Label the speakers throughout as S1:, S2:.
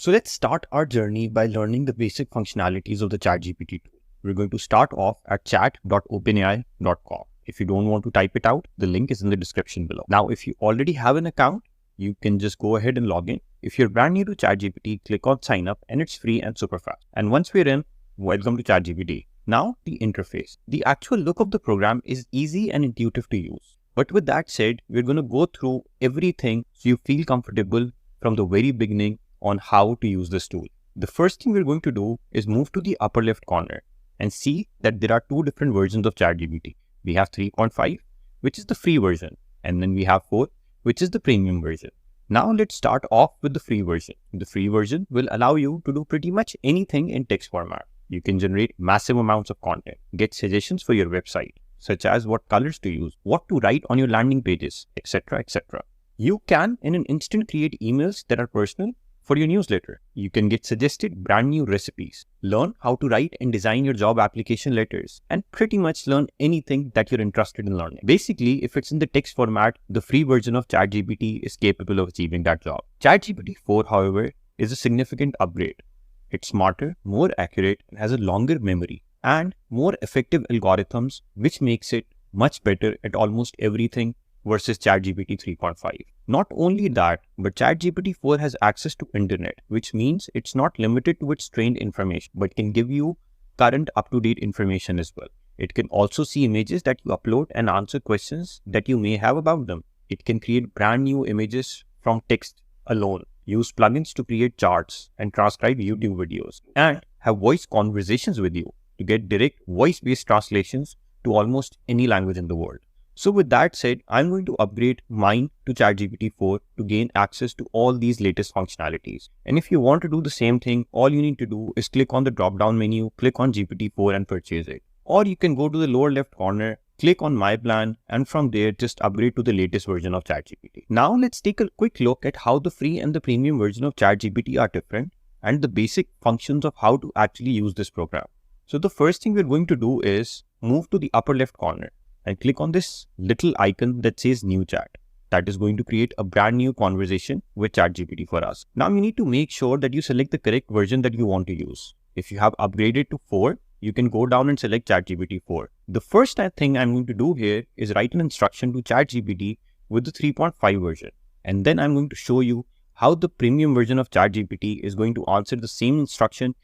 S1: So let's start our journey by learning the basic functionalities of the ChatGPT tool. We're going to start off at chat.openai.com. If you don't want to type it out, the link is in the description below. Now, if you already have an account, you can just go ahead and log in. If you're brand new to ChatGPT, click on sign up and it's free and super fast. And once we're in, welcome to ChatGPT. Now, the interface. The actual look of the program is easy and intuitive to use. But with that said, we're going to go through everything so you feel comfortable from the very beginning on how to use this tool. The first thing we're going to do is move to the upper left corner and see that there are two different versions of ChatGPT. We have 3.5, which is the free version, and then we have 4, which is the premium version. Now let's start off with the free version. The free version will allow you to do pretty much anything in text format. You can generate massive amounts of content, get suggestions for your website, such as what colors to use, what to write on your landing pages, etc., etc. You can, in an instant, create emails that are personal for your newsletter. You can get suggested brand new recipes, learn how to write and design your job application letters, and pretty much learn anything that you're interested in learning. Basically, if it's in the text format, the free version of ChatGPT is capable of achieving that job. ChatGPT 4, however, is a significant upgrade. It's smarter, more accurate, and has a longer memory and more effective algorithms, which makes it much better at almost everything versus ChatGPT 3.5. Not only that, but ChatGPT 4 has access to internet, which means it's not limited to its trained information, but can give you current up-to-date information as well. It can also see images that you upload and answer questions that you may have about them. It can create brand new images from text alone, use plugins to create charts and transcribe YouTube videos, and have voice conversations with you to get direct voice-based translations to almost any language in the world. So with that said, I'm going to upgrade mine to ChatGPT 4 to gain access to all these latest functionalities. And if you want to do the same thing, all you need to do is click on the drop-down menu, click on GPT 4 and purchase it. Or you can go to the lower left corner, click on My Plan, and from there just upgrade to the latest version of ChatGPT. Now let's take a quick look at how the free and the premium version of ChatGPT are different and the basic functions of how to actually use this program. So the first thing we're going to do is move to the upper left corner and click on this little icon that says New Chat. That is going to create a brand new conversation with ChatGPT for us. Now you need to make sure that you select the correct version that you want to use. If you have upgraded to 4, you can go down and select ChatGPT 4. The first thing I'm going to do here is write an instruction to ChatGPT with the 3.5 version. And then I'm going to show you how the premium version of ChatGPT is going to answer the same instruction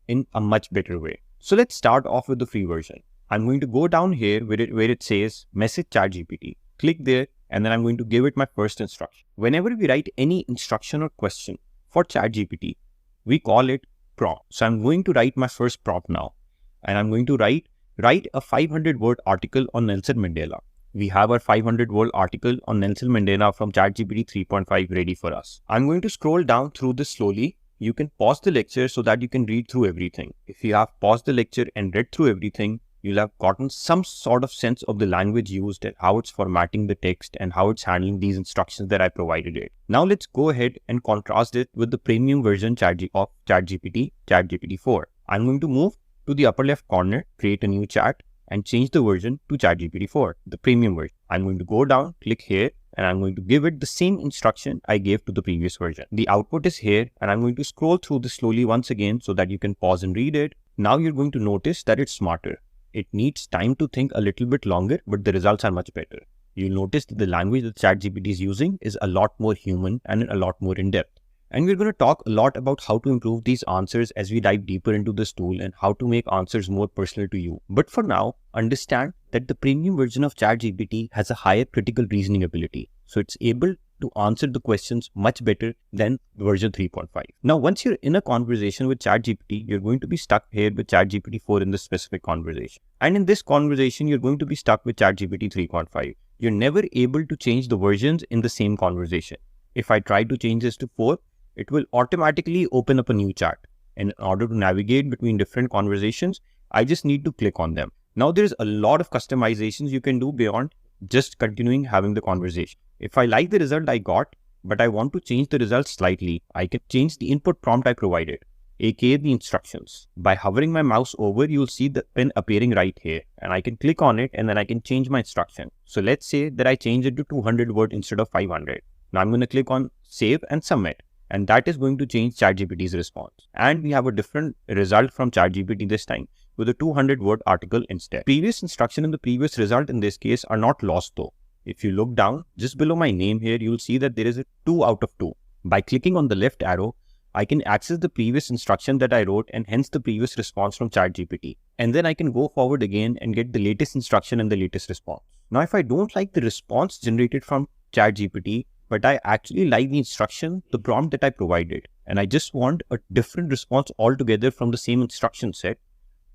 S1: in a much better way. So let's start off with the free version. I'm going to go down here where it says Message ChatGPT. Click there and then I'm going to give it my first instruction. Whenever we write any instruction or question for ChatGPT, we call it prompt. So I'm going to write my first prompt now. And I'm going to write a 500-word article on Nelson Mandela. We have our 500-word article on Nelson Mandela from ChatGPT 3.5 ready for us. I'm going to scroll down through this slowly. You can pause the lecture so that you can read through everything. If you have paused the lecture and read through everything, you'll have gotten some sort of sense of the language used and how it's formatting the text and how it's handling these instructions that I provided it. Now let's go ahead and contrast it with the premium version of ChatGPT, ChatGPT 4. I'm going to move to the upper left corner, create a new chat and change the version to ChatGPT 4, the premium version. I'm going to go down, click here, and I'm going to give it the same instruction I gave to the previous version. The output is here and I'm going to scroll through this slowly once again so that you can pause and read it. Now you're going to notice that it's smarter. It needs time to think a little bit longer, but the results are much better. You'll notice that the language that ChatGPT is using is a lot more human and a lot more in-depth. And we're going to talk a lot about how to improve these answers as we dive deeper into this tool and how to make answers more personal to you. But for now, understand that the premium version of ChatGPT has a higher critical reasoning ability. So it's able to answer the questions much better than version 3.5. Now, once you're in a conversation with ChatGPT, you're going to be stuck here with ChatGPT 4 in this specific conversation. And in this conversation, you're going to be stuck with ChatGPT 3.5. You're never able to change the versions in the same conversation. If I try to change this to 4, it will automatically open up a new chat. And in order to navigate between different conversations, I just need to click on them. Now, there's a lot of customizations you can do beyond just continuing having the conversation. If I like the result I got, but I want to change the result slightly, I can change the input prompt I provided, aka the instructions. By hovering my mouse over, you'll see the pen appearing right here, and I can click on it and then I can change my instruction. So let's say that I change it to 200 words instead of 500. Now I'm going to click on Save and Submit. and that is going to change ChatGPT's response. And we have a different result from ChatGPT this time with a 200-word article instead. Previous instruction and the previous result in this case are not lost though. If you look down, just below my name here, you'll see that there is a 2 out of 2. By clicking on the left arrow, I can access the previous instruction that I wrote and hence the previous response from ChatGPT. And then I can go forward again and get the latest instruction and the latest response. Now, if I don't like the response generated from ChatGPT, but I actually like the instruction, the prompt that I provided, and I just want a different response altogether from the same instruction set,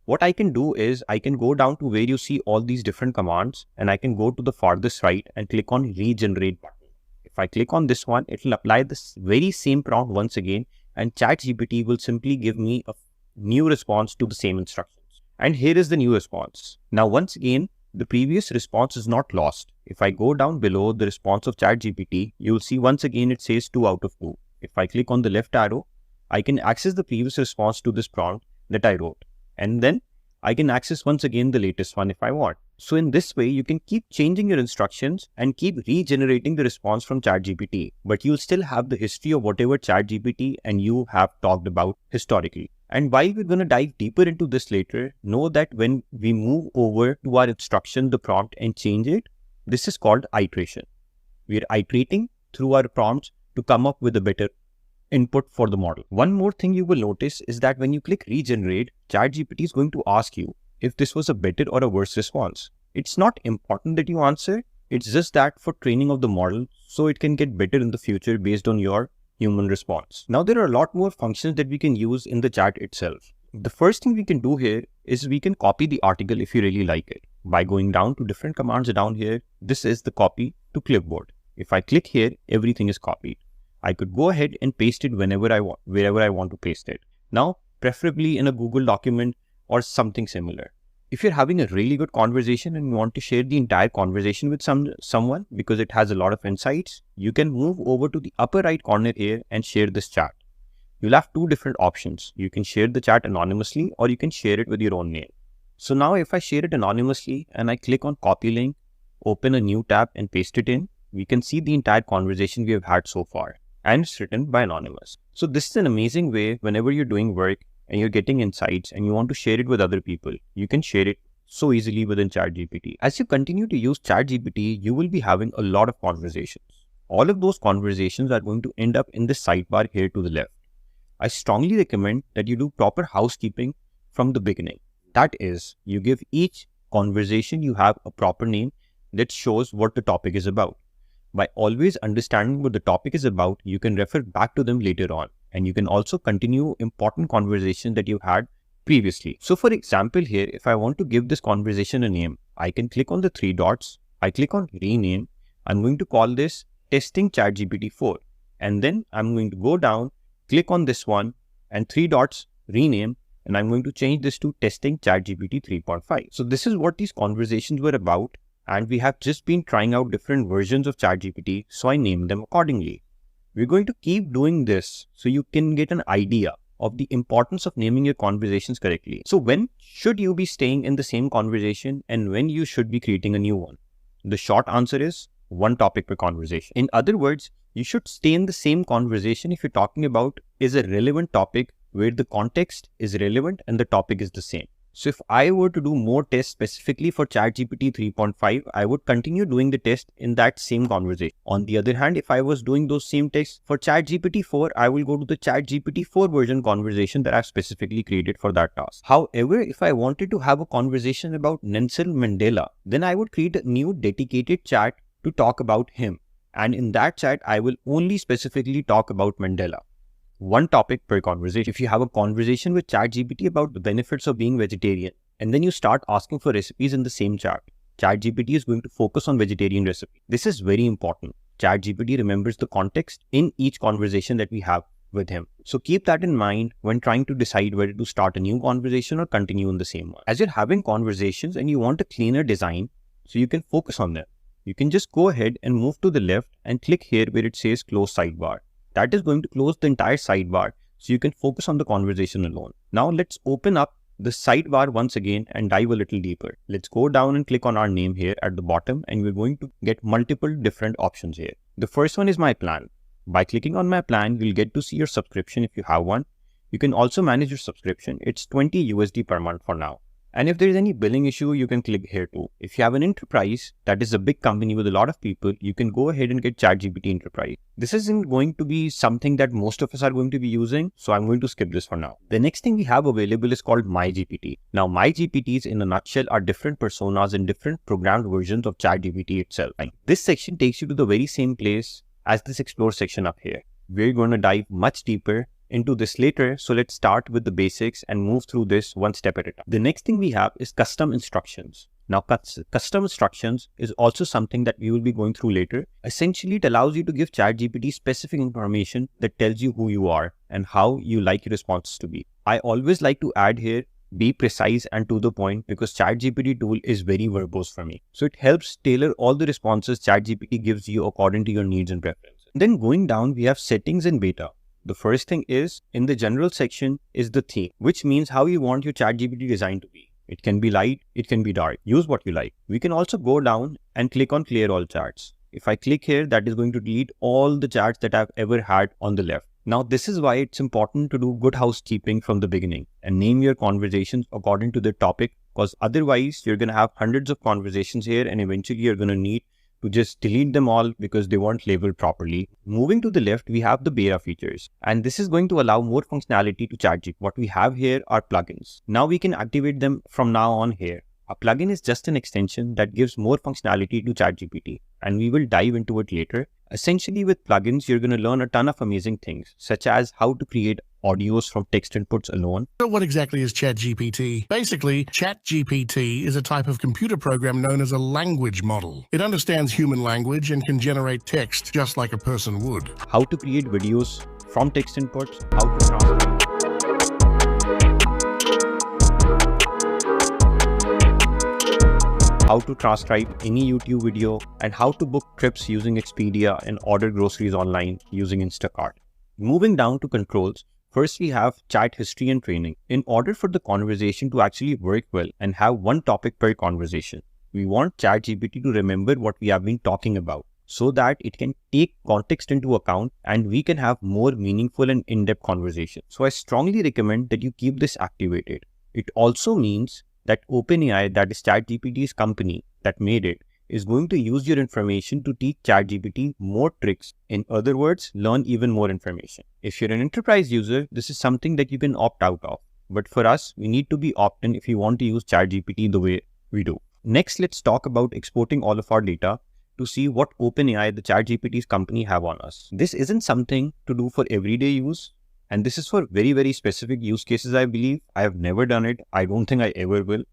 S1: what I can do is I can go down to where you see all these different commands and I can go to the farthest right and click on regenerate button. If I click on this one, it will apply this very same prompt once again and ChatGPT will simply give me a new response to the same instructions. And here is the new response. Now, once again, the previous response is not lost. If I go down below the response of ChatGPT, you will see once again it says 2 out of 2. If I click on the left arrow, I can access the previous response to this prompt that I wrote. And then I can access once again the latest one if I want. So in this way, you can keep changing your instructions and keep regenerating the response from ChatGPT, but you'll still have the history of whatever ChatGPT and you have talked about historically. And while we're going to dive deeper into this later, know that when we move over to our instruction, the prompt and change it, this is called iteration. We are iterating through our prompts to come up with a better input for the model. One more thing you will notice is that when you click regenerate, ChatGPT is going to ask you if this was a better or a worse response. It's not important that you answer, it's just that for training of the model so it can get better in the future based on your human response. Now there are a lot more functions that we can use in the chat itself. The first thing we can do here is we can copy the article if you really like it. By going down to different commands down here, this is the copy to clipboard. If I click here, everything is copied. I could go ahead and paste it whenever I want, wherever I want to paste it. Now, preferably in a Google document or something similar. If you're having a really good conversation and you want to share the entire conversation with someone because it has a lot of insights, you can move over to the upper right corner here and share this chat. You'll have two different options. You can share the chat anonymously or you can share it with your own name. So now if I share it anonymously and I click on copy link, open a new tab and paste it in, we can see the entire conversation we have had so far. And it's written by anonymous. So this is an amazing way whenever you're doing work and you're getting insights and you want to share it with other people, you can share it so easily within ChatGPT. As you continue to use ChatGPT, you will be having a lot of conversations. All of those conversations are going to end up in the sidebar here to the left. I strongly recommend that you do proper housekeeping from the beginning. That is, you give each conversation you have a proper name that shows what the topic is about. By always understanding what the topic is about, you can refer back to them later on. And you can also continue important conversations that you had previously. So for example here, if I want to give this conversation a name, I can click on the 3 dots. I click on rename. I'm going to call this testing ChatGPT 4. And then I'm going to go down, click on this one and 3 dots, rename. And I'm going to change this to testing ChatGPT 3.5. So this is what these conversations were about. And we have just been trying out different versions of ChatGPT, so I named them accordingly. We're going to keep doing this so you can get an idea of the importance of naming your conversations correctly. So when should you be staying in the same conversation and when you should be creating a new one? The short answer is 1 topic per conversation. In other words, you should stay in the same conversation if you're talking about is a relevant topic where the context is relevant and the topic is the same. So if I were to do more tests specifically for ChatGPT 3.5, I would continue doing the test in that same conversation. On the other hand, if I was doing those same tests for ChatGPT 4, I will go to the ChatGPT 4 version conversation that I've specifically created for that task. However, if I wanted to have a conversation about Nelson Mandela, then I would create a new dedicated chat to talk about him. And in that chat, I will only specifically talk about Mandela. 1 topic per conversation. If you have a conversation with ChatGPT about the benefits of being vegetarian, and then you start asking for recipes in the same chat, ChatGPT is going to focus on vegetarian recipes. This is very important. ChatGPT remembers the context in each conversation that we have with him. So keep that in mind when trying to decide whether to start a new conversation or continue in the same one. As you're having conversations and you want a cleaner design so you can focus on them, you can just go ahead and move to the left and click here where it says close sidebar. That is going to close the entire sidebar so you can focus on the conversation alone. Now let's open up the sidebar once again and dive a little deeper. Let's go down and click on our name here at the bottom and we're going to get multiple different options here. The first one is my plan. By clicking on my plan, you'll get to see your subscription if you have one. You can also manage your subscription. It's 20 USD per month for now. And if there is any billing issue, you can click here too. If you have an enterprise, that is a big company with a lot of people, you can go ahead and get ChatGPT Enterprise. This isn't going to be something that most of us are going to be using, so I'm going to skip this for now. The next thing we have available is called MyGPT. Now, MyGPTs in a nutshell are different personas and different programmed versions of ChatGPT itself. And this section takes you to the very same place as this explore section up here. We're going to dive much deeper into this later, so let's start with the basics and move through this one step at a time. The next thing we have is custom instructions. Now, custom instructions is also something that we will be going through later. Essentially, it allows you to give ChatGPT specific information that tells you who you are and how you like your responses to be. I always like to add here, be precise and to the point, because ChatGPT tool is very verbose for me. So it helps tailor all the responses ChatGPT gives you according to your needs and preferences. Then going down, we have settings and beta. The first thing is, in the general section is the theme, which means how you want your ChatGPT design to be. It can be light, it can be dark. Use what you like. We can also go down and click on clear all chats. If I click here, that is going to delete all the chats that I've ever had on the left. Now, this is why it's important to do good housekeeping from the beginning and name your conversations according to the topic, because otherwise you're going to have hundreds of conversations here and eventually you're going to need to just delete them all because they weren't labeled properly. Moving to the left, we have the beta features, and this is going to allow more functionality to ChatGPT. What we have here are plugins. Now we can activate them from now on here. A plugin is just an extension that gives more functionality to ChatGPT, and we will dive into it later. Essentially, with plugins, you're going to learn a ton of amazing things, such as how to create audios from text inputs alone.
S2: So what exactly is ChatGPT? Basically, ChatGPT is a type of computer program known as a language model. It understands human language and can generate text just like a person would.
S1: How to create videos from text inputs, how to translate. How to transcribe any YouTube video, and how to book trips using Expedia and order groceries online using Instacart. Moving down to controls, first we have chat history and training. In order for the conversation to actually work well and have one topic per conversation, we want ChatGPT to remember what we have been talking about so that it can take context into account and we can have more meaningful and in-depth conversation. So I strongly recommend that you keep this activated. It also means that OpenAI, that is ChatGPT's company that made it, is going to use your information to teach ChatGPT more tricks. In other words, learn even more information. If you're an enterprise user, this is something that you can opt out of. But for us, we need to be opt-in if you want to use ChatGPT the way we do. Next, let's talk about exporting all of our data to see what OpenAI, the ChatGPT's company, have on us. This isn't something to do for everyday use. And this is for very, very specific use cases, I believe. I have never done it. I don't think I ever will.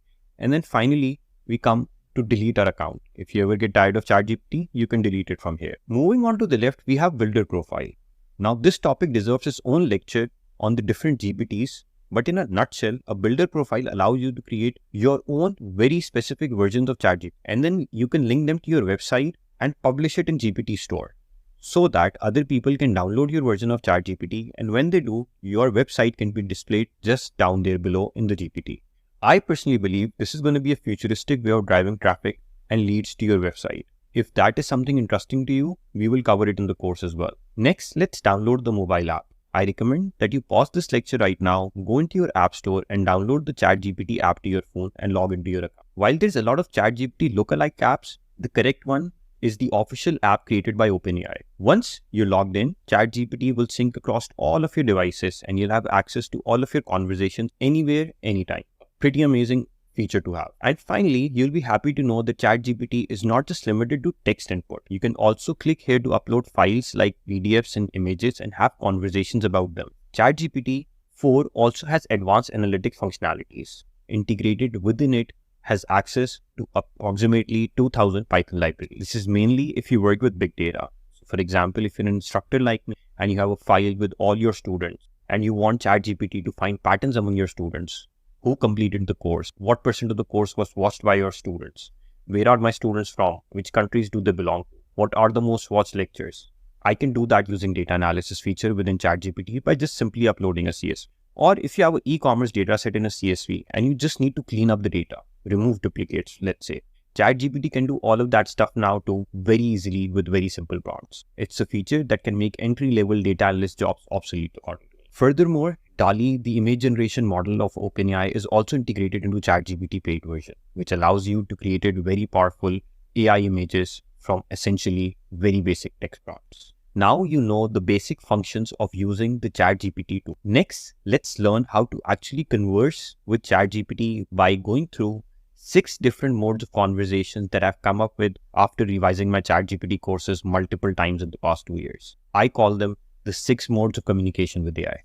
S1: And then finally, we come to delete our account. If you ever get tired of ChatGPT, you can delete it from here. Moving on to the left, we have builder profile. Now, this topic deserves its own lecture on the different GPTs. But in a nutshell, a builder profile allows you to create your own very specific versions of ChatGPT. And then you can link them to your website and publish it in GPT store, so that other people can download your version of ChatGPT, and when they do, your website can be displayed just down there below in the GPT. I personally believe this is going to be a futuristic way of driving traffic and leads to your website. If that is something interesting to you, we will cover it in the course as well. Next, let's download the mobile app. I recommend that you pause this lecture right now, go into your app store and download the ChatGPT app to your phone and log into your account. While there's a lot of ChatGPT lookalike apps, the correct one is the official app created by OpenAI. Once you're logged in, ChatGPT will sync across all of your devices and you'll have access to all of your conversations anywhere, anytime. Pretty amazing feature to have. And finally, you'll be happy to know that ChatGPT is not just limited to text input. You can also click here to upload files like PDFs and images and have conversations about them. ChatGPT 4 also has advanced analytic functionalities. Integrated within it has access to approximately 2000 Python libraries. This is mainly if you work with big data. So for example, if you're an instructor like me and you have a file with all your students and you want ChatGPT to find patterns among your students, who completed the course, what percent of the course was watched by your students, where are my students from, which countries do they belong to, what are the most watched lectures. I can do that using data analysis feature within ChatGPT by just simply uploading a CSV. Or if you have an e-commerce data set in a CSV and you just need to clean up the data, remove duplicates, let's say, ChatGPT can do all of that stuff now too very easily with very simple prompts. It's a feature that can make entry-level data analyst jobs obsolete according to me. Furthermore, DALL-E, the image generation model of OpenAI, is also integrated into ChatGPT paid version, which allows you to create very powerful AI images from essentially very basic text prompts. Now you know the basic functions of using the ChatGPT tool. Next, let's learn how to actually converse with ChatGPT by going through 6 different modes of conversations that I've come up with after revising my ChatGPT courses multiple times in the past 2 years. I call them the 6 modes of communication with AI.